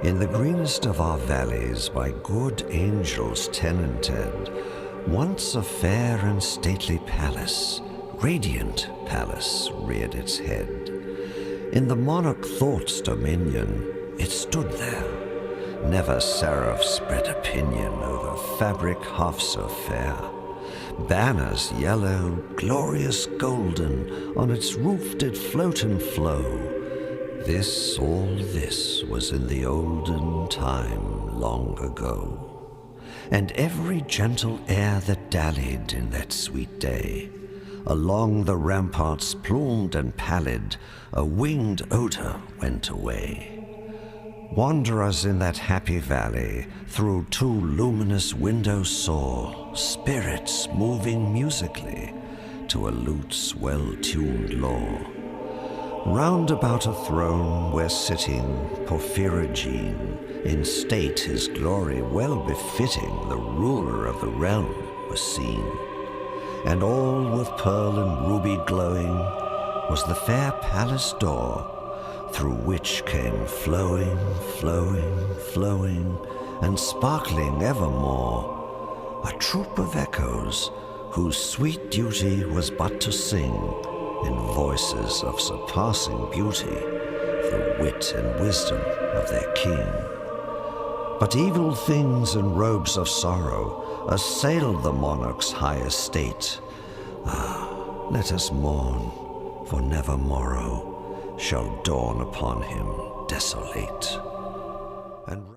In the greenest of our valleys, by good angels tenanted, once a fair and stately palace, radiant palace, reared its head. In the monarch Thought's dominion, it stood there. Never seraph spread opinion over fabric half so fair. Banners yellow, glorious golden, on its roof did float and flow. All this was in the olden time long ago. And every gentle air that dallied in that sweet day, along the ramparts plumed and pallid, a winged odor went away. Wanderers in that happy valley through two luminous windows saw spirits moving musically to a lute's well-tuned law. Round about a throne where sitting Porphyrogene, in state his glory well befitting the ruler of the realm, was seen. And all with pearl and ruby glowing was the fair palace door, through which came flowing, flowing, flowing, and sparkling evermore, a troop of echoes whose sweet duty was but to sing, in voices of surpassing beauty, the wit and wisdom of their king. But evil things and robes of sorrow assailed the monarch's high estate. Ah, let us mourn, for never morrow shall dawn upon him desolate. And